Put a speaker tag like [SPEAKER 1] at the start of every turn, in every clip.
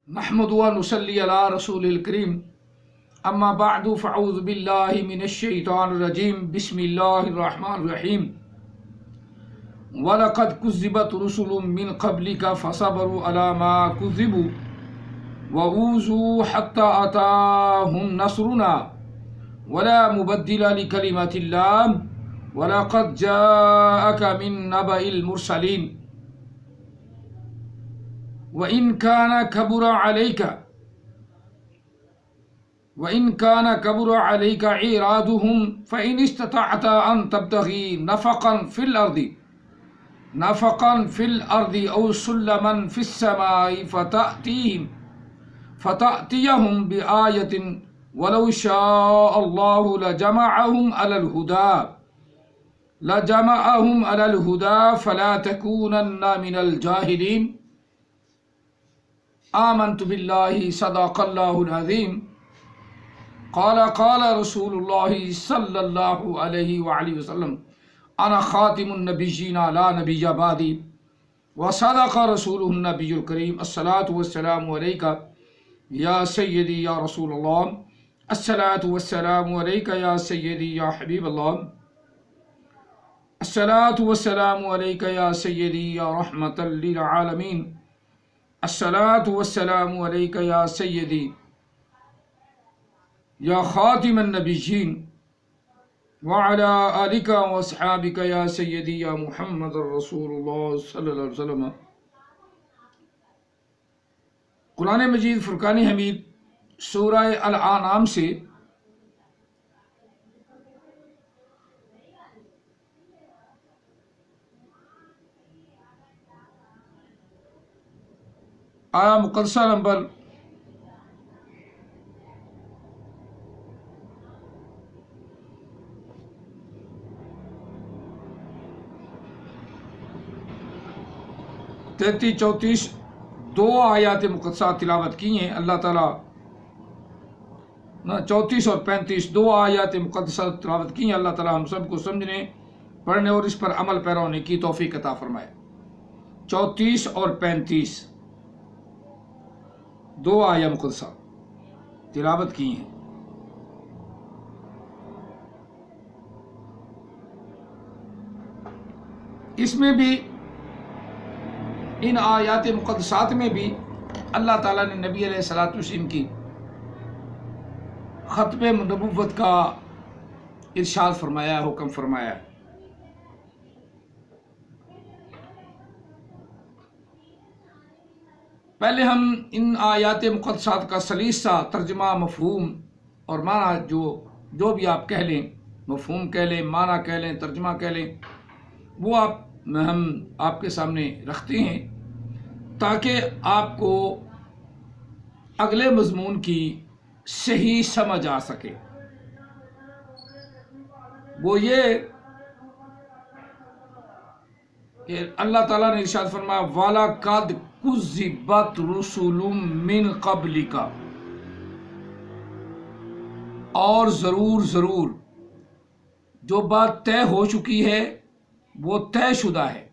[SPEAKER 1] نحمد و نصلی علی رسول الکریم اما بعد فاعوذ باللہ من الشیطان الرجیم بسم اللہ الرحمن الرحیم وَلَقَدْ كُذِّبَتْ رُسُلٌ مِّن قَبْلِكَ فَصَبَرُوا عَلَى مَا كُذِّبُوا وَأُوذُوا حَتَّى أَتَاهُمْ نَصْرُنَا وَلَا مُبَدِّلَ لِكَلِمَاتِ اللَّهِ وَلَقَدْ جَاءَكَ مِن نَّبَإِ الْمُرْسَلِينَ وَإِن كَانَ كَبُرَ عَلَيْكَ إِعْرَاضُهُمْ فَإِنِ اسْتَطَعْتَ أَن تَبْتَغِي نَفَقًا فِي الْأَرْضِ أَوْ سُلَّمًا فِي السَّمَاءِ فَتَأْتِيَهُمْ بِآيَةٍ وَلَوْ شَاءَ اللَّهُ لَجَمَعَهُمْ عَلَى الْهُدَى فَلَا تَكُونَنَّ مِنَ الْجَاهِلِينَ آمنت باللہ صدق اللہ العظیم قال رسول اللہ صلی اللہ علیہ وآلہ وسلم انا خاتم النبیین لا نبی بعدی وصدق رسولہ النبی الکریم الصلاة والسلام علیکہ یا سیدی یا رسول اللہ الصلاة والسلام علیکہ یا سیدی یا حبیب اللہ الصلاة والسلام علیکہ یا سیدی یا رحمۃ للعالمین الصلاة والسلام علیکہ یا سیدی یا خاتم النبیین وعلا آلکہ واصحابکہ یا سیدی یا محمد رسول اللہ صلی اللہ علیہ وسلم۔ قرآن مجید فرقان حمید سورہ الانعام سے آیا مقدسہ نمبر 33-34 دو آیات مقدسہ تلاوت کی ہیں اللہ تعالیٰ 34 اور 35 دو آیات مقدسہ تلاوت کی ہیں۔ اللہ تعالیٰ ہم سب کو سمجھنے پڑھنے اور اس پر عمل پیرا ہونے کی توفیق عطا فرمائے۔ 34 اور 35 دو آیات مقدسہ تلاوت کی ہیں۔ اس میں بھی ان آیات مقدسات میں بھی اللہ تعالیٰ نے نبی علیہ الصلوۃ والسلام کی ختم نبوت کا ارشاد فرمایا، حکم فرمایا۔ پہلے ہم ان آیات مقدسات کا سلیسہ، ترجمہ، مفہوم اور معنی جو بھی آپ کہہ لیں، مفہوم کہہ لیں، معنی کہہ لیں، ترجمہ کہہ لیں، وہ ہم آپ کے سامنے رکھتے ہیں تاکہ آپ کو اگلے مضمون کی صحیح سمجھ آ سکے۔ وہ یہ کہ اللہ تعالیٰ نے ارشاد فرمایا وَلَقَدْ كُذِّبَتْ رُسُلٌ مِّن قَبْلِكَ، اور ضرور جو بات طے ہو چکی ہے وہ طے شدہ ہے،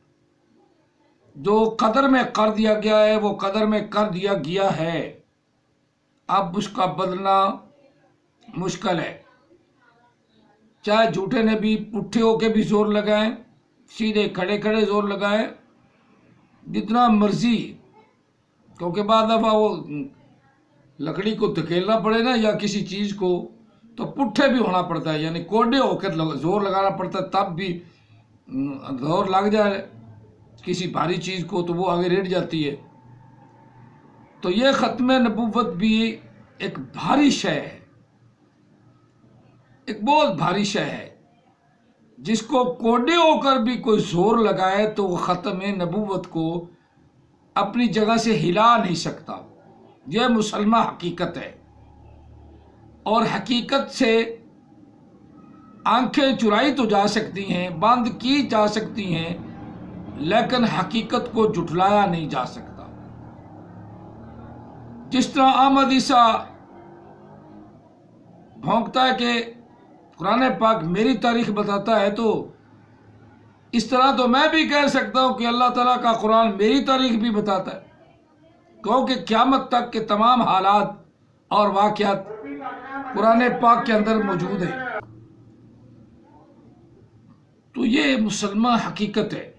[SPEAKER 1] جو قدر میں کر دیا گیا ہے وہ قدر میں کر دیا گیا ہے، اب اس کا بدلنا مشکل ہے۔ چاہے جھوٹے نبی پٹھے ہو کے بھی زور لگائیں، سیدھے کھڑے زور لگائیں، جتنا مرضی، کیونکہ بعض دفعہ وہ لکڑی کو دھکیلنا پڑے نا یا کسی چیز کو تو پٹھے بھی ہونا پڑتا ہے، یعنی کوڈے ہو کے زور لگانا پڑتا ہے، تب بھی زور لگ جائے کسی بھاری چیز کو تو وہ آگے ریٹ جاتی ہے۔ تو یہ ختم نبوت بھی ایک بھاری شے ہے، ایک بہت بھاری شے ہے، جس کو کوڈے ہو کر بھی کوئی زور لگائے تو وہ ختم نبوت کو اپنی جگہ سے ہلا نہیں سکتا۔ یہ مسلمہ حقیقت ہے، اور حقیقت سے آنکھیں چرائی تو جا سکتی ہیں، بند کی جا سکتی ہیں، لیکن حقیقت کو جھٹلایا نہیں جا سکتا۔ جس طرح احمد عیسیٰ بھونکتا ہے کہ قرآن پاک میری تاریخ بتاتا ہے، تو اس طرح تو میں بھی کہہ سکتا ہوں کہ اللہ تعالیٰ کا قرآن میری تاریخ بھی بتاتا ہے۔ کیونکہ قیامت تک کے تمام حالات اور واقعات قرآن پاک کے اندر موجود ہیں۔ تو یہ مسلمہ حقیقت ہے،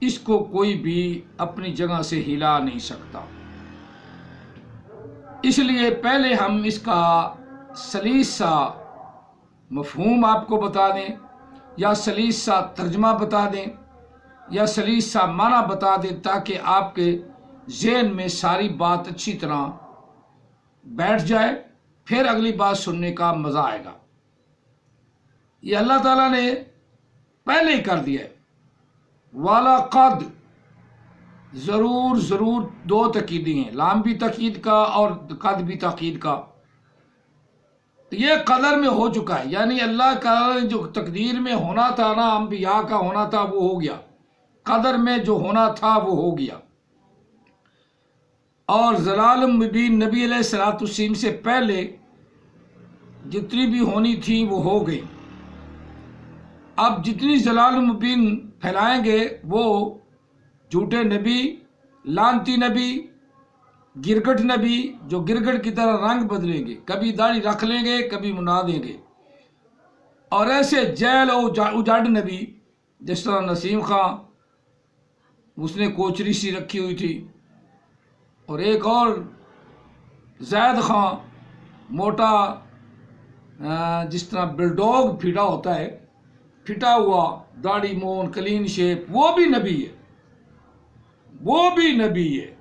[SPEAKER 1] اس کو کوئی بھی اپنی جگہ سے ہلا نہیں سکتا۔ اس لیے پہلے ہم اس کا سلیس سا مفہوم آپ کو بتا دیں، یا سلیس سا ترجمہ بتا دیں، یا سلیس سا معنی بتا دیں، تاکہ آپ کے ذہن میں ساری بات اچھی طرح بیٹھ جائے، پھر اگلی بات سننے کا مزہ آئے گا۔ یہ اللہ تعالیٰ نے پہلے ہی کر دیا ہے۔ وَلَقَدْ، ضرور ضرور دو تاکیدیں ہیں، لام بھی تاکید کا اور قد بھی تاکید کا۔ یہ قدر میں ہو چکا ہے، یعنی اللہ کا جو تقدیر میں ہونا تھا نا، انبیاء کا ہونا تھا وہ ہو گیا، قدر میں جو ہونا تھا وہ ہو گیا۔ اور ضلال مبین نبی علیہ الصلوۃ والتسلیم سے پہلے جتنی بھی ہونی تھی وہ ہو گئی۔ اب جتنی ضلال مبین پھیلائیں گے وہ جھوٹے نبی، لانتی نبی، گرگٹ نبی، جو گرگٹ کی طرح رنگ بدلیں گے، کبھی داڑھی رکھ لیں گے کبھی منا دیں گے، اور ایسے جیل اور اجاڑ نبی، جس طرح نسیم خان، اس نے کوچری سی رکھی ہوئی تھی، اور ایک اور زید خان، موٹا، جس طرح بلڈوگ پھٹا ہوتا ہے، پھٹا ہوا، داڑھی مون، کلین شیپ، وہ بھی نبی ہے، وہ بھی نبی ہے۔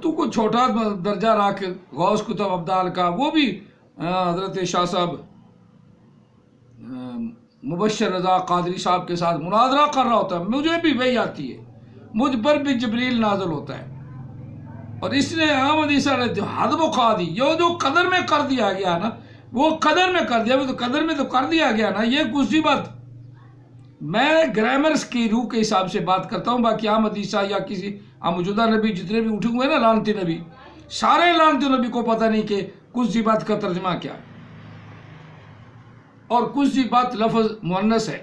[SPEAKER 1] تو کو چھوٹا درجہ رکھ غوث کتب ابدال کا، وہ بھی حضرت شاہ صاحب مبشر رضا قادری صاحب کے ساتھ مناظرہ کر رہا ہوتا ہے، مجھے بھی وہی آتی ہے، مجھ پر بھی جبریل نازل ہوتا ہے، اور اس نے احمد عیسیٰ نے جو حد مقا دی، جو قدر میں کر دیا گیا نا، وہ قدر میں کر دیا، وہ تو قدر میں تو کر دیا گیا نا۔ یہ کچھ سی بات، میں گرامرز کی روح کے حساب سے بات کرتا ہوں، باقی احمد عیسیٰ یا کسی موجودہ نبی جتنے بھی اٹھے ہوئے نا لعنتی نبی، سارے لعنتی نبی کو پتہ نہیں کہ کچھ سی بات کا ترجمہ کیا ہے، اور کچھ سی بات لفظ مؤنث ہے،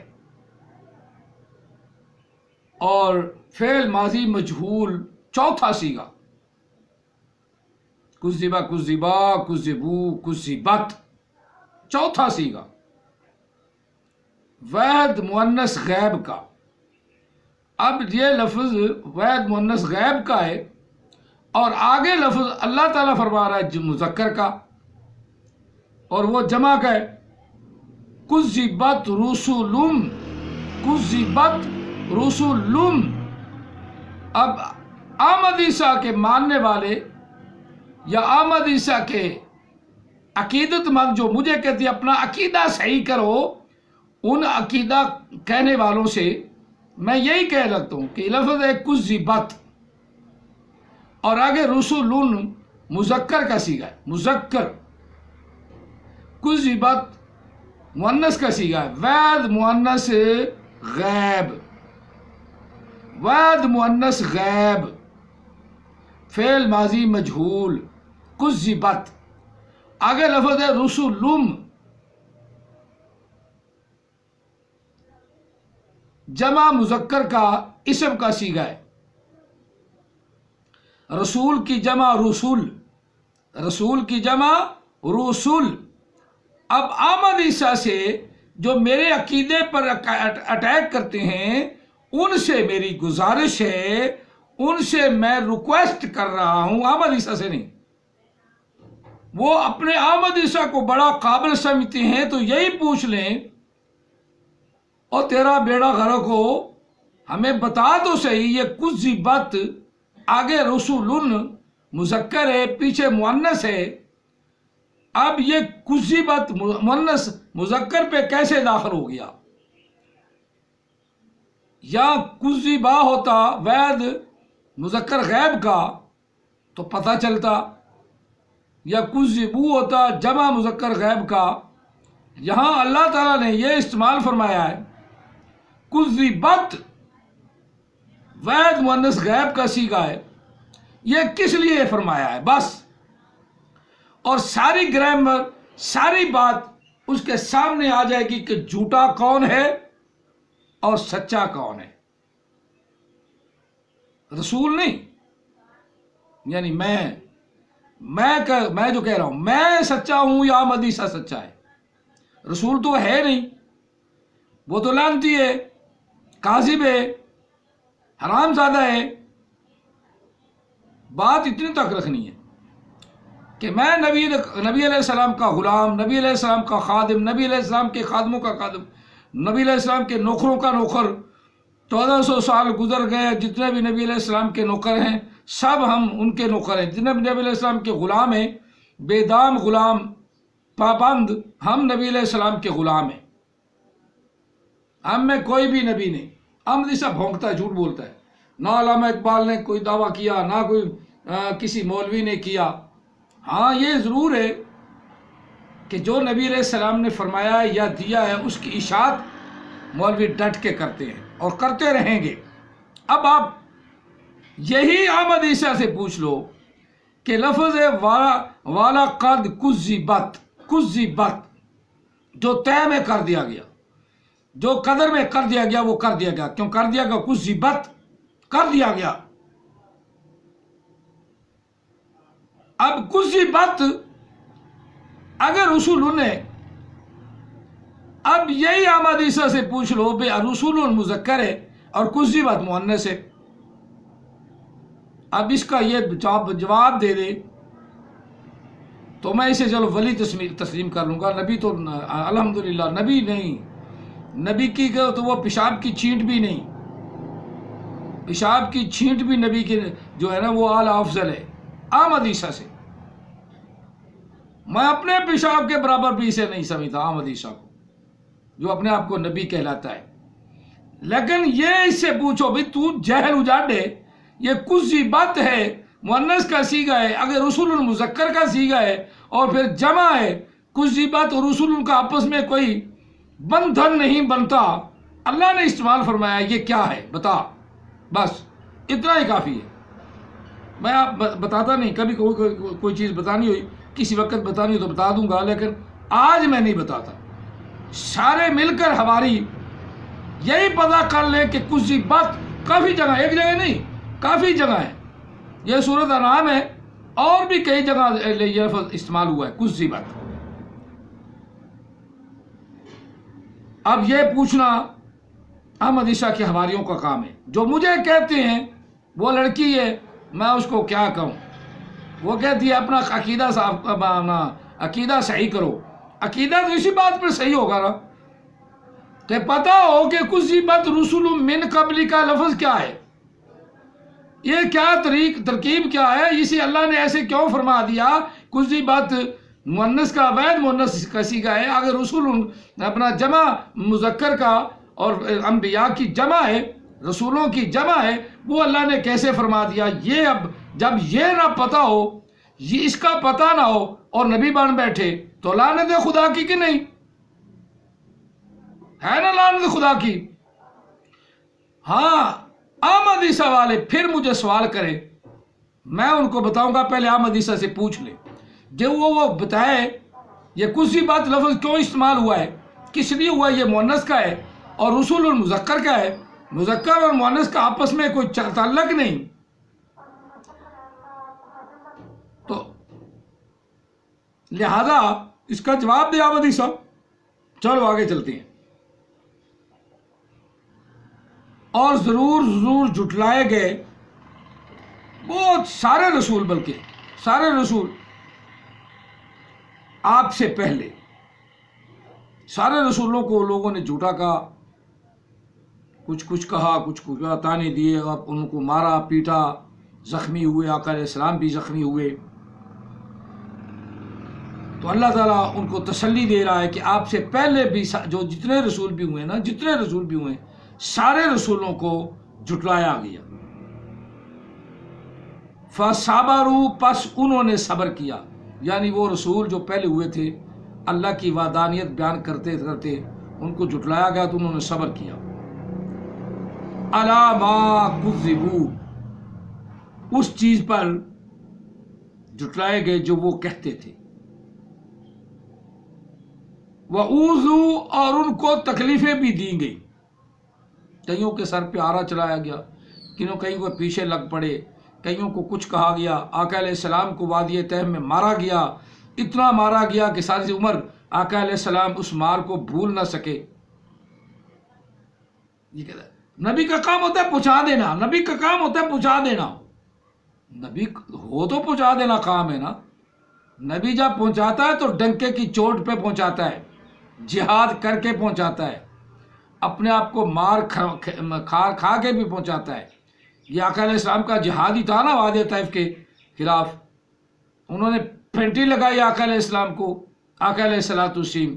[SPEAKER 1] اور فعل ماضی مجہول چوتھا سیگا، کذبا، کذبا، کذبو، کذبت، چوتھا سیگا، واحد مؤنث غیب کا۔ اب یہ لفظ واحد مؤنث غیب کا ہے، اور آگے لفظ اللہ تعالیٰ فرما رہا ہے مذکر کا، اور وہ جمع کا ہے، کذبت رسلم، کذبت رسلم۔ اب احمد عیسیٰ کے ماننے والے یا احمد عیسیٰ کے عقیدت مند جو مجھے کہتے ہیں اپنا عقیدہ صحیح کرو، ان عقیدہ کہنے والوں سے میں یہی کہہ لگتا ہوں کہ لفظ ہے کذبت، اور آگے رسول مذکر کا سیگا ہے، مذکر، کذبت مؤنث کا سیگا ہے، واحد مؤنث غیب، واحد مؤنث غیب، فعل ماضی مجہول، کذبت، آگے لفظ ہے رسولم، جمع مذکر کا اسم کا سیگا ہے، رسول کی جمع رسول، رسول کی جمع رسول۔ اب احمد عیسیٰ سے جو میرے عقیدے پر اٹیک کرتے ہیں، ان سے میری گزارش ہے، ان سے میں ریکویسٹ کر رہا ہوں، احمد عیسیٰ سے نہیں۔ وہ اپنے احمد عیسیٰ کو بڑا قابل سمجھتے ہیں تو یہی پوچھ لیں، اور تیرا بیڑا غرق ہو، ہمیں بتا تو صحیح، یہ کذبت آگے رسول مذکر ہے، پیچھے مؤنث ہے، اب یہ کذبت مؤنث مذکر پہ کیسے داخل ہو گیا؟ یا کذبا ہوتا واحد مذکر غیب کا تو پتہ چلتا، یا کذبو ہوتا جمع مذکر غیب کا۔ یہاں اللہ تعالیٰ نے یہ استعمال فرمایا ہے، کذبت واحد مؤنث غیب کا سیگا ہے، یہ کس لیے فرمایا ہے بس، اور ساری گرامر، ساری بات اس کے سامنے آ جائے گی کہ جھوٹا کون ہے اور سچا کون ہے۔ رسول نہیں، یعنی میں جو کہہ رہا ہوں میں سچا ہوں یا احمد عیسیٰ سچا ہے؟ رسول تو ہے نہیں، وہ تو لعنتی ہے، کاذب ہے، حرام زادہ ہے۔ بات اتنی تک رکھنی ہے کہ میں نبی علیہ السلام کا غلام، نبی علیہ السلام کا خادم، نبی علیہ السلام کے خادموں کا خادم، نبی علیہ السلام کے نوکروں کا نوکر۔ 1400 سال گزر گئے، جتنے بھی نبی علیہ السلام کے نوکر ہیں سب ہم ان کے نوکر ہیں، جتنے بھی نبی علیہ السلام کے غلام ہیں، بے دام غلام پابند، ہم نبی علیہ السلام کے غلام ہیں۔ ہم میں کوئی بھی نبی نہیں۔ احمد عیسیٰ بھونکتا ہے، جھوٹ بولتا ہے، نہ علامہ اقبال نے کوئی دعویٰ کیا، نہ کوئی کسی مولوی نے کیا۔ ہاں یہ ضرور ہے کہ جو نبی علیہ السلام نے فرمایا ہے یا دیا ہے اس کی اشاعت مولوی ڈٹ کے کرتے ہیں اور کرتے رہیں گے۔ اب آپ یہی احمد عیسیٰ سے پوچھ لو کہ لفظ والا قد کذبت جو طے میں کر دیا گیا، جو قدر میں کر دیا گیا، وہ کر دیا گیا۔ کیوں کر دیا گیا؟ کذبت کر دیا گیا۔ اب کذبت اگر رسول نے، اب یہی احمد عیسیٰ سے پوچھ لو بے رسول مذکر ہے اور کذبت مؤنث ہے، اب اس کا یہ جواب دے دے تو میں اسے چلو ولی تسلیم کر لوں گا۔ نبی تو الحمدللہ نبی نہیں، نبی کی تو وہ پیشاب کی چھینٹ بھی نہیں، پیشاب کی چھینٹ بھی نبی کے جو ہے نا وہ اعلیٰ افضل ہے احمد عیسیٰ سے۔ میں اپنے پیشاب کے برابر بھی اسے نہیں سمجھتا احمد عیسیٰ کو، جو اپنے آپ کو نبی کہلاتا ہے۔ لیکن یہ اس سے پوچھو بھی تو جہل اجاڑے، یہ کذبت ہے، مؤنث کا صیغہ ہے، اگر رسول المذکر کا صیغہ ہے اور پھر جمع ہے، کذبت اور رسول کا آپس میں کوئی بندھن نہیں بنتا، اللہ نے استعمال فرمایا، یہ کیا ہے بتا، بس اتنا ہی کافی ہے۔ میں آپ بتاتا نہیں، کبھی کوئی چیز بتانی ہوئی کسی وقت بتانی ہو تو بتا دوں گا، لیکن آج میں نہیں بتاتا۔ سارے مل کر ہماری یہی پتہ کر لیں کہ کذبت کافی جگہ، ایک جگہ نہیں کافی جگہ ہے، یہ سورۃ انعام ہے اور بھی کئی جگہ یہ لفظ استعمال ہوا ہے کذبت۔ اب یہ پوچھنا احمد عیسیٰ کے حواریوں کا کام ہے، جو مجھے کہتے ہیں وہ لڑکی ہے، میں اس کو کیا کہوں؟ وہ کہتی ہے اپنا عقیدہ صحیح کرو۔ عقیدہ تو اسی بات پر صحیح ہوگا نا کہ پتہ ہو کہ کذبت رسول من قبل کا لفظ کیا ہے، یہ کیا ترکیب کیا ہے، اسے اللہ نے ایسے کیوں فرما دیا؟ کذبت مؤنث کا وید مؤنث کا صیغہ ہے، اگر رسول اپنا جمع مذکر کا اور انبیاء کی جمع ہے، رسولوں کی جمع ہے، وہ اللہ نے کیسے فرما دیا؟ یہ اب جب یہ نہ پتہ ہو، یہ اس کا پتہ نہ ہو اور نبی بن بیٹھے تو لعنت خدا کی کہ نہیں ہے نا؟ لعنت خدا کی۔ ہاں احمد عیسیٰ والے پھر مجھے سوال کرے، میں ان کو بتاؤں گا پہلے احمد عیسیٰ سے پوچھ لے جو وہ بتائے یہ کذبت لفظ کیوں استعمال ہوا ہے، کس لیے ہوا، یہ مؤنث کا ہے اور رسول المذکر کا ہے، مذکر اور مؤنث کا آپس میں کوئی تعلق نہیں۔ تو لہذا اس کا جواب دے احمد عیسیٰ۔ چلو آگے چلتے ہیں۔ اور ضرور جھٹلائے گئے بہت سارے رسول، بلکہ سارے رسول آپ سے پہلے، سارے رسولوں کو لوگوں نے جھوٹا کہا، کچھ کہا، کچھ تانے دیے، اور ان کو مارا پیٹا، زخمی ہوئے، آقا علیہ السلام بھی زخمی ہوئے۔ تو اللہ تعالیٰ ان کو تسلی دے رہا ہے کہ آپ سے پہلے بھی جو جتنے رسول بھی ہوئے نا، جتنے رسول بھی ہوئے سارے رسولوں کو جھٹلایا گیا۔ فَصَبَرُوا، پس انہوں نے صبر کیا، یعنی وہ رسول جو پہلے ہوئے تھے اللہ کی وحدانیت بیان کرتے کرتے ان کو جھٹلایا گیا تو انہوں نے صبر کیا۔ عَلَىٰ مَا كُذِّبُوا، اس چیز پر جھٹلائے گئے جو وہ کہتے تھے۔ وَأُوذُوا، اور ان کو تکلیفیں بھی دی گئی، کئیوں کے سر پہ آرا چلایا گیا، کہیں کو پیچھے لگ پڑے، کئیوں کو کچھ کہا گیا، آقا علیہ السلام کو وادی تہم میں مارا گیا، اتنا مارا گیا کہ ساری عمر آقا علیہ السلام اس مار کو بھول نہ سکے۔ یہ کہتا ہے نبی کا کام ہوتا ہے پہنچا دینا، نبی کا کام ہوتا ہے پہنچا دینا، نبی ہو تو پہنچا دینا کام ہے نا۔ نبی جب پہنچاتا ہے تو ڈنکے کی چوٹ پہ پہنچاتا ہے، جہاد کر کے پہنچاتا ہے، اپنے آپ کو مار کھا کے بھی پہنچاتا ہے۔ یہ آقا علیہ السلام کا جہاد ہی تھا نا وادی طائف کے خلاف، انہوں نے پھینٹی لگائی آقا علیہ السلام کو، آقا علیہ السلام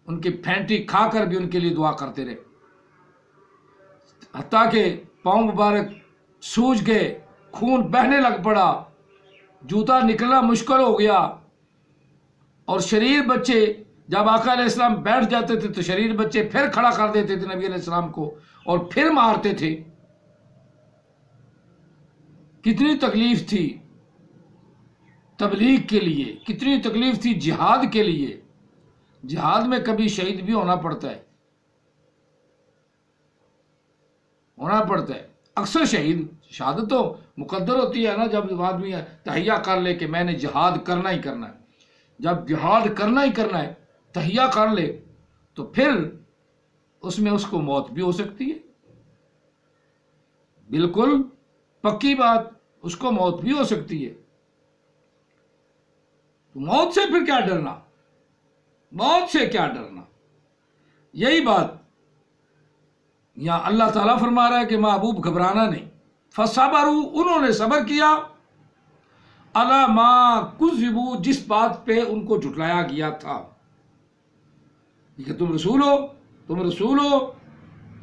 [SPEAKER 1] ان کی پھینٹی کھا کر بھی ان کے لیے دعا کرتے رہے، حتیٰ کہ پاؤں مبارک سوج گئے، خون بہنے لگ پڑا، جوتا نکلنا مشکل ہو گیا، اور شریر بچے جب آقا علیہ السلام بیٹھ جاتے تھے تو شریر بچے پھر کھڑا کر دیتے تھے نبی علیہ السلام کو اور پھر مارتے تھے۔ کتنی تکلیف تھی تبلیغ کے لیے، کتنی تکلیف تھی جہاد کے لیے۔ جہاد میں کبھی شہید بھی ہونا پڑتا ہے، اکثر شہادت تو مقدر ہوتی ہے نا، جب آدمی تہیہ کر لے کہ میں نے جہاد کرنا ہی کرنا ہے، جب جہاد کرنا ہی کرنا ہے تہیہ کر لے تو پھر اس میں اس کو موت بھی ہو سکتی ہے، بالکل پکی بات، اس کو موت بھی ہو سکتی ہے۔ تو موت سے پھر کیا ڈرنا، موت سے کیا ڈرنا؟ یہی بات یہاں اللہ تعالیٰ فرما رہا ہے کہ محبوب گھبرانا نہیں، فصبروا، انہوں نے صبر کیا، علی ما کذبوا، جس بات پہ ان کو جھٹلایا گیا تھا، کہ تم رسول ہو،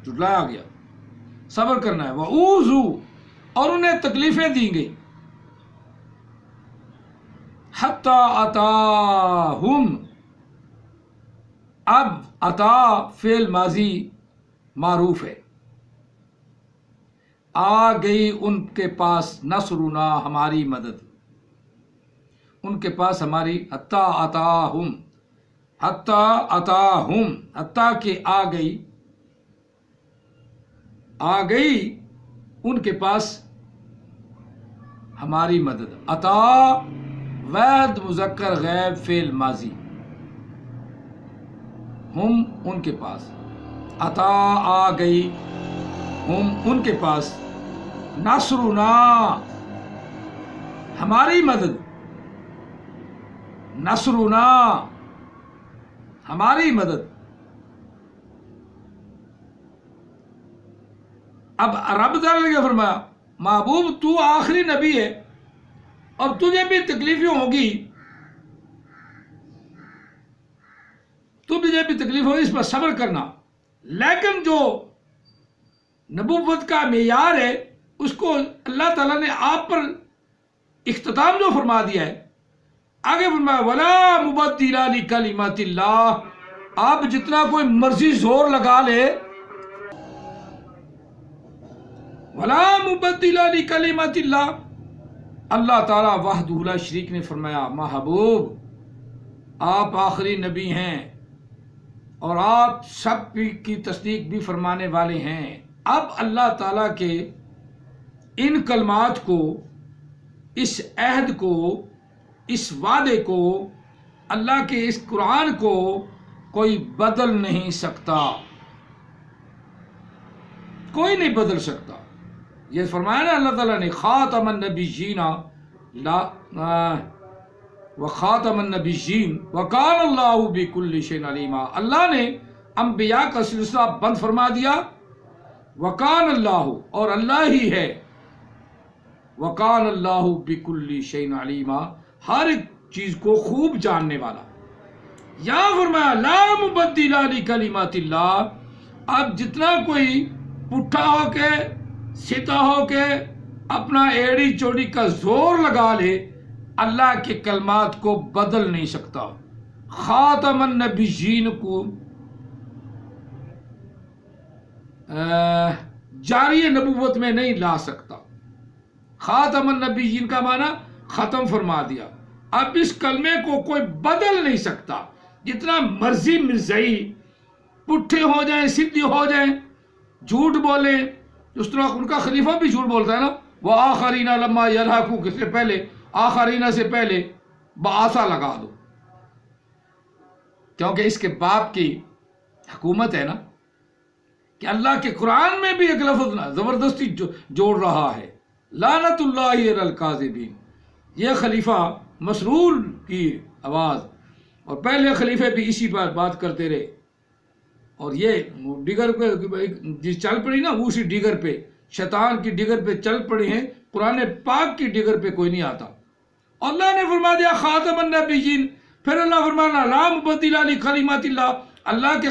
[SPEAKER 1] جھٹلایا گیا، صبر کرنا ہے۔ وَأُوذُوا، اور انہیں تکلیفیں دی گئی، حَتَّى أَتَاهُمْ، اب عطا فعل ماضی معروف ہے، آ گئی ان کے پاس نصرنا، ہماری مدد، ان کے پاس ہماری، حتی آتاہم، حتی آتاہم، حتی کہ آ گئی ان کے پاس ہماری مدد۔ عطا وحد مذکر غیب فعل ماضی، ہم ان کے پاس، عطا آ گئی ہم ان کے پاس، نصرنا ہماری مدد، نصرنا ہماری مدد۔ اب رب تعالیٰ نے فرمایا محبوب تو آخری نبی ہے اور تجھے بھی تکلیفیں ہوگی، تجھے بھی تکلیف ہوگی، اس پر صبر کرنا، لیکن جو نبوت کا معیار ہے اس کو اللہ تعالیٰ نے آپ پر اختتام جو فرما دیا ہے، آگے فرمایا وَلَا مُبَدِّلَ لِكَلِمَاتِ اللَّهِ، آپ جتنا کوئی مرضی زور لگا لے، وَلَا مُبَدِّلَ لِكَلِمَاتِ اللَّهِ، اللہ تعالیٰ وحدہ لا شریک نے فرمایا محبوب آپ آخری نبی ہیں اور آپ سب کی تصدیق بھی فرمانے والے ہیں۔ اب اللہ تعالیٰ کے ان کلمات کو، اس عہد کو، اس وعدے کو، اللہ کے اس قرآن کو کوئی بدل نہیں سکتا، کوئی نہیں بدل سکتا۔ یہ فرمایا نا اللہ تعالیٰ نے خاتم النبیین وخاتم النبیین وکان اللہ بکل شیء علیما، اللہ نے انبیاء کا سلسلہ بند فرما دیا، وکان اللہ، اور اللہ ہی ہے، وکان اللہ بکل شیء علیما، ہر ایک چیز کو خوب جاننے والا۔ یا فرمایا لا مبدل لکلمات اللہ، اب جتنا کوئی پٹھا ہو کے سیدھا ہو کے اپنا ایڑی چوڑی کا زور لگا لے، اللہ کے کلمات کو بدل نہیں سکتا، خاتم النبیین کو جاری نبوت میں نہیں لا سکتا۔ خاتم النبیین کا معنی ختم فرما دیا، اب اس کلمے کو کوئی بدل نہیں سکتا، جتنا مرضی مرزائی پٹھے ہو جائیں، سیدھی ہو جائیں، جھوٹ بولیں، اس طرح ان کا خلیفہ بھی جھوٹ بولتا ہے نا، وہ آخرین لما یلحقو سے پہلے آخرین سے پہلے بعثہ لگا دو، کیونکہ اس کے باپ کی حکومت ہے نا کہ اللہ کے قرآن میں بھی ایک لفظ نہ زبردستی جوڑ رہا ہے، لعنت اللہ علی الکاذبین۔ یہ خلیفہ مسرور کی آواز، اور پہلے خلیفے بھی اسی پر بات کرتے رہے، اور یہ ڈگر پہ جس چل پڑی نا، اسی ڈگر پہ، شیطان کی ڈگر پہ چل پڑے ہیں، قرآن پاک کی ڈگر پہ کوئی نہیں آتا۔ اللہ نے فرما دیا خاتم النبیین، پھر اللہ فرمانا لا مبدل لکلمات اللہ، اللہ کے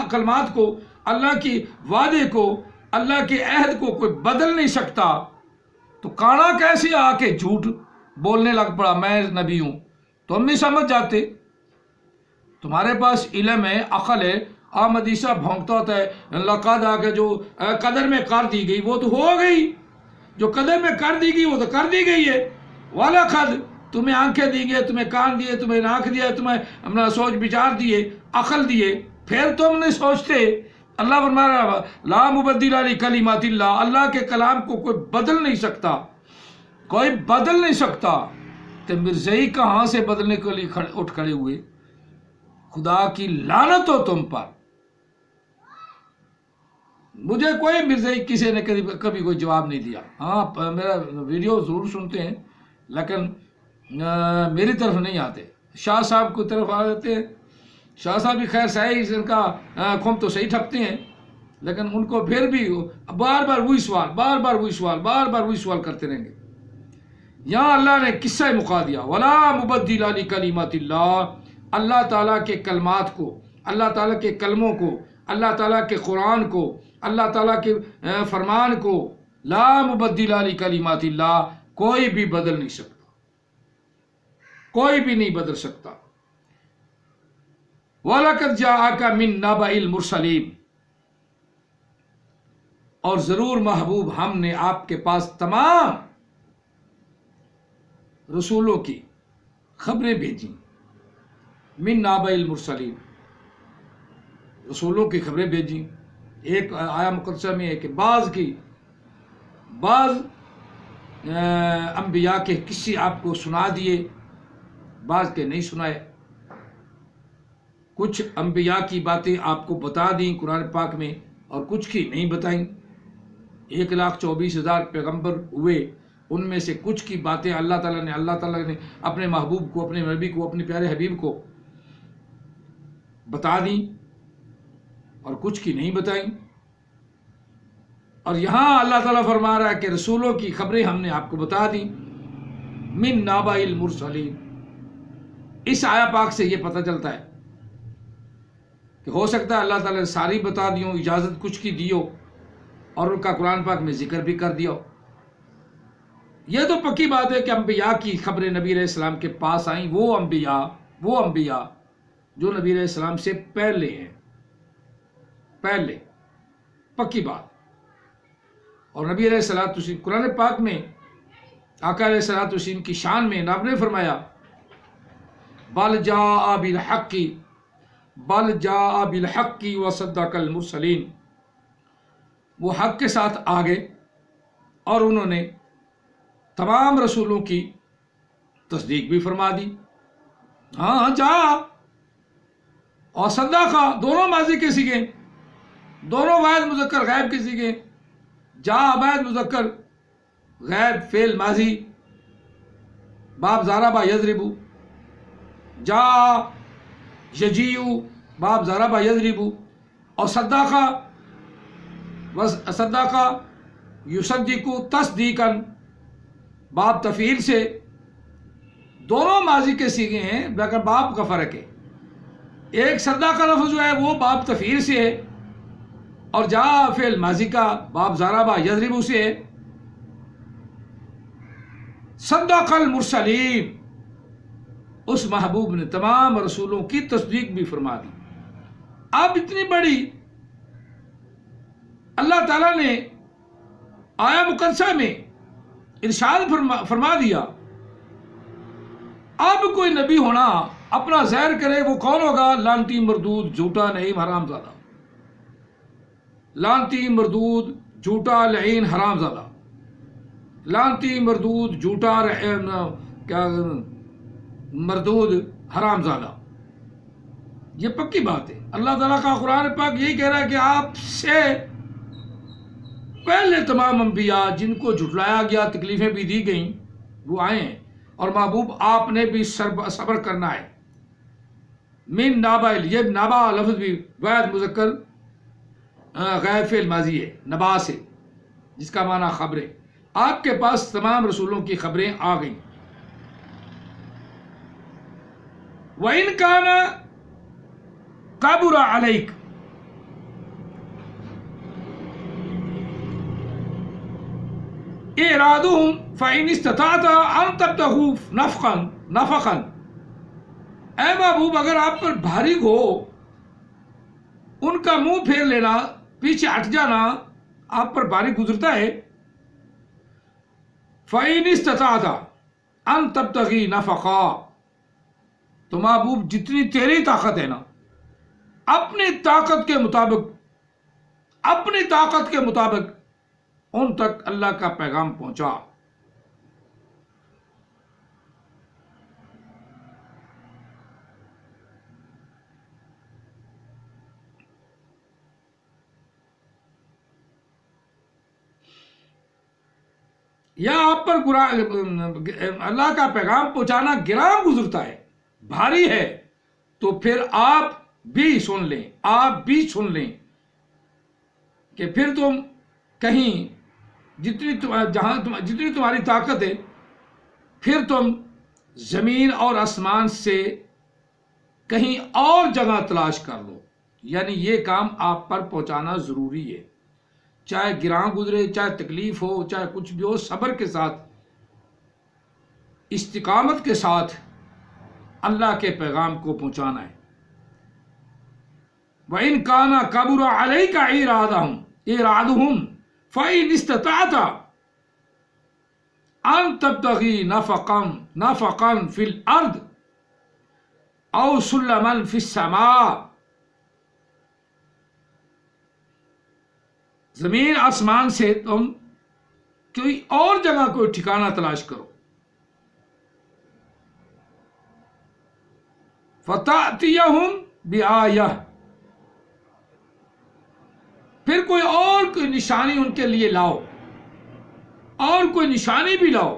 [SPEAKER 1] کلمات کو، اللہ کی وعدے کو، اللہ کے عہد کو کوئی بدل نہیں سکتا۔ تو کانا کیسے آ کے جھوٹ بولنے لگ پڑا میں نبی ہوں؟ تو ہم نہیں سمجھ جاتے، تمہارے پاس علم ہے، عقل ہے، آمدیسہ بھونکتا ہوتا ہے لقد آ کے جو قدر میں کر دی گئی وہ تو ہو گئی، جو قدر میں کر دی گئی وہ تو کر دی گئی ہے۔ وَلَقَدْ تمہیں آنکھیں دی گئے، تمہیں کان دیے، تمہیں ناک دیا، تمہیں اپنا سوچ بچار دیے، عقل دیے، پھر تم نہیں سوچتے۔ اللہ فرما رہا لا مبدل لکلمات اللہ، اللہ کے کلام کو کوئی بدل نہیں سکتا، کوئی بدل نہیں سکتا۔ تو مرزائی کہاں سے بدلنے کے لیے اٹھ کھڑے ہوئے؟ خدا کی لعنت ہو تم پر۔ مجھے کوئی مرزائی کسی نے کبھی کوئی جواب نہیں دیا۔ ہاں میرا ویڈیو ضرور سنتے ہیں لیکن میری طرف نہیں آتے، شاہ صاحب کی طرف آ جاتے ہیں۔ شاہ صاحب بھی خیر صحیح، ان کا کھم تو صحیح ٹھپتے ہیں، لیکن ان کو پھر بھی بار بار وہی سوال، بار بار وہی سوال، بار بار وہی سوال کرتے رہیں گے۔ یہاں اللہ نے قصہ مکا دیا، ولا مبدل لکلمات اللہ، اللہ تعالیٰ کے کلمات کو، اللہ تعالیٰ کے کلموں کو، اللہ تعالیٰ کے قرآن کو، اللہ تعالیٰ کے فرمان کو، لا مبدل لکلمات اللہ، کوئی بھی بدل نہیں سکتا، کوئی بھی نہیں بدل سکتا۔ وَلَقَدْ جَاءَكَ مِن نَبَإِ الْمُرْسَلِينَ، اور ضرور محبوب ہم نے آپ کے پاس تمام رسولوں کی خبریں بھیجی۔ من نَبَإِ الْمُرْسَلِينَ، رسولوں کی خبریں بھیجی۔ ایک آیا مقدسہ میں ہے کہ بعض انبیاء کے قصے آپ کو سنا دیے، بعض کے نہیں سنائے، کچھ انبیاء کی باتیں آپ کو بتا دیں قرآن پاک میں اور کچھ کی نہیں بتائیں۔ 1,24,000 پیغمبر ہوئے، ان میں سے کچھ کی باتیں اللہ تعالیٰ نے اپنے محبوب کو، اپنے نبی کو، اپنے پیارے حبیب کو بتا دیں اور کچھ کی نہیں بتائیں۔ اور یہاں اللہ تعالیٰ فرما رہا ہے کہ رسولوں کی خبریں ہم نے آپ کو بتا دیں۔ من نَبَإِ الْمُرْسَلِينَ، اس آیا پاک سے یہ پتہ چلتا ہے کہ ہو سکتا ہے اللہ تعالیٰ نے ساری بتا دیوں، اجازت کچھ کی دیو اور ان کا قرآن پاک میں ذکر بھی کر دیا۔ یہ تو پکی بات ہے کہ انبیاء کی خبریں نبی علیہ السلام کے پاس آئیں، وہ انبیاء جو نبی علیہ السلام سے پہلے ہیں، پہلے، پکی بات۔ اور نبی علیہ السلام قرآن پاک میں آقا علیہ السلام کی شان میں رب نے فرمایا بل جاء بالحق وصدق المرسلین، وہ حق کے ساتھ آگے اور انہوں نے تمام رسولوں کی تصدیق بھی فرما دی۔ ہاں جا اور صدقہ دونوں ماضی کے سیکھیں، دونوں واحد مذکر غائب کے سیکھیں۔ جا واحد مذکر غائب فعل ماضی، باب ضربہ یضربو، جا یجیو باب ضربہ یضربو، اور صدقہ یصدقو تصدیقاً باب تفعیل سے، دونوں ماضی کے سیغے ہیں لیکن باب کا فرق ہے۔ ایک صدقہ لفظ جو ہے وہ باب تفعیل سے ہے اور جا فعل ماضی کا باب ضربہ یضربو سے ہے۔ صدق المرسلین، اس محبوب نے تمام رسولوں کی تصدیق بھی فرما دی۔ اب اتنی بڑی اللہ تعالیٰ نے آیا مقدسہ میں ارشاد فرما دیا، اب کوئی نبی ہونا اپنا ظاہر کرے وہ کون ہوگا؟ لعنتی مردود جھوٹا لعین حرام زادہ، لعنتی مردود جھوٹا لعین حرام زادہ۔ لانتی مردود جھوٹا کیا مردود حرام زادہ. یہ پکی بات ہے. اللہ تعالیٰ کا قرآن پاک یہی کہہ رہا ہے کہ آپ سے پہلے تمام انبیاء جن کو جھٹلایا گیا، تکلیفیں بھی دی گئیں، وہ آئے ہیں. اور محبوب آپ نے بھی صبر کرنا ہے. من نابل، یہ نابا لفظ بھی واحد مذکر غیر فعل ماضی ہے، نبا سے، جس کا معنی خبریں. آپ کے پاس تمام رسولوں کی خبریں آ گئیں. وَإِنْ كَانَ كَبُرَ عَلَيْكَ، اِعْرَاضُهُمْ فَإِنِ اسْتَطَعْتَ أَنْ تَبْتَغُوا نَفَقًا. اے محبوب اگر آپ پر بھاری ہو ان کا منہ پھیر لینا، پیچھے ہٹ جانا آپ پر بھاری گزرتا ہے. فَإِنِ اسْتَطَعْتَ أَنْ تَبْتَغِي نَفَقًا، تو محبوب جتنی تیری طاقت ہے نا، اپنی طاقت کے مطابق ان تک اللہ کا پیغام پہنچا. یا آپ پر اللہ کا پیغام پہنچانا گراں گزرتا ہے، بھاری ہے، تو پھر آپ بھی سن لیں کہ پھر تم کہیں جتنی تمہاری طاقت ہے، پھر تم زمین اور آسمان سے کہیں اور جگہ تلاش کر لو. یعنی یہ کام آپ پر پہنچانا ضروری ہے، چاہے گراں گزرے، چاہے تکلیف ہو، چاہے کچھ بھی ہو، صبر کے ساتھ، استقامت کے ساتھ اللہ کے پیغام کو پہنچانا ہے. وَإِنْ كَانَ كَبُرَ عَلَيْكَ إِعْرَاضُهُمْ فَإِنِ اسْتَطَعْتَ أَنْ تَبْتَغِي نَفَقًا فِي الْأَرْضِ أَوْ سُلَّمًا فِي السَّمَاءِ، زمین آسمان سے تم کوئی اور جگہ کوئی ٹھکانہ تلاش کرو. فَتَأْتِيَهُمْ بِآيَةٍ، پھر کوئی نشانی ان کے لیے لاؤ، اور کوئی نشانی بھی لاؤ.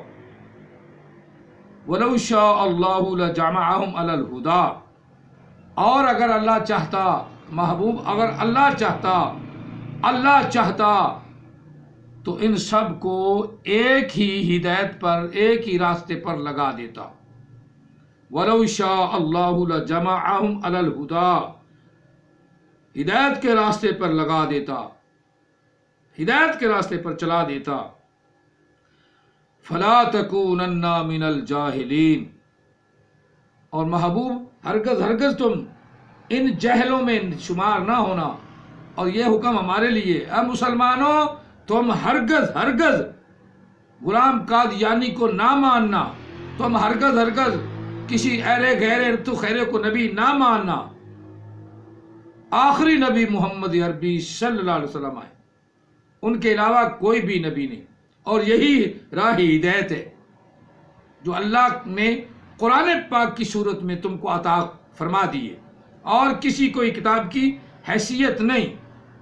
[SPEAKER 1] وَلَوْ شَاءَ اللَّهُ لَجَمَعَهُمْ عَلَى الْهُدَى، اور اگر اللہ چاہتا، محبوب اگر اللہ چاہتا تو ان سب کو ایک ہی ہدایت پر، ایک ہی راستے پر لگا دیتا. وَلَوْ شَاءَ اللَّهُ لَجَمَعَهُمْ عَلَى الْهُدَى، ہدایت کے راستے پر لگا دیتا، ہدایت کے راستے پر چلا دیتا. فَلَا تَكُونَنَّ مِنَ الْجَاهِلِينَ، اور محبوب ہرگز تم ان جہلوں میں شمار نہ ہونا. اور یہ حکم ہمارے لیے، اے مسلمانوں تم ہرگز غلام قادیانی کو نہ ماننا، تم ہرگز کسی ایرے غیرے تو خیرے کو نبی نہ ماننا. آخری نبی محمد عربی صلی اللہ علیہ وسلم آئے، ان کے علاوہ کوئی بھی نبی نہیں. اور یہی راہ ہدایت ہے جو اللہ نے قرآن پاک کی صورت میں تم کو عطا فرما دی ہے، اور کسی کوئی کتاب کی حیثیت نہیں.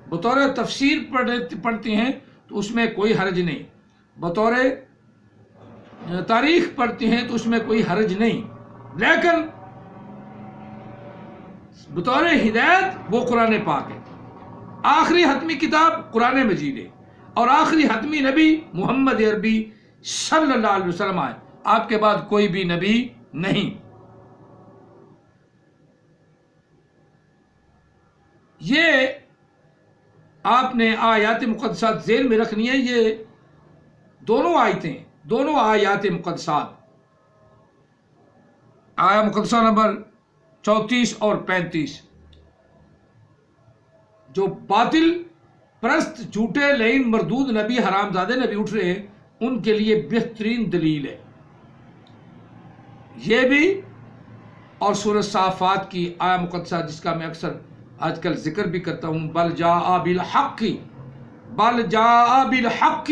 [SPEAKER 1] بطور تفسیر پڑھتے ہیں تو اس میں کوئی حرج نہیں، بطور تاریخ پڑھتے ہیں تو اس میں کوئی حرج نہیں، لیکن بطور ہدایت وہ قرآن پاک ہے. آخری حتمی کتاب قرآن مجید ہے، اور آخری حتمی نبی محمد عربی صلی اللہ علیہ وسلم آئے. آپ کے بعد کوئی بھی نبی نہیں. یہ آپ نے آیات مقدسات ذہن میں رکھنی ہے. یہ دونوں آیتیں، دونوں آیات مقدسات، آیا مقدسہ نمبر 34 اور 35، جو باطل پرست، جھوٹے، لعین، مردود نبی، حرام زادے نبی اٹھ رہے ہیں، ان کے لیے بہترین دلیل ہے. یہ بھی، اور سورہ صافات کی آیا مقدسہ جس کا میں اکثر آج کل ذکر بھی کرتا ہوں، بل جاء بالحق،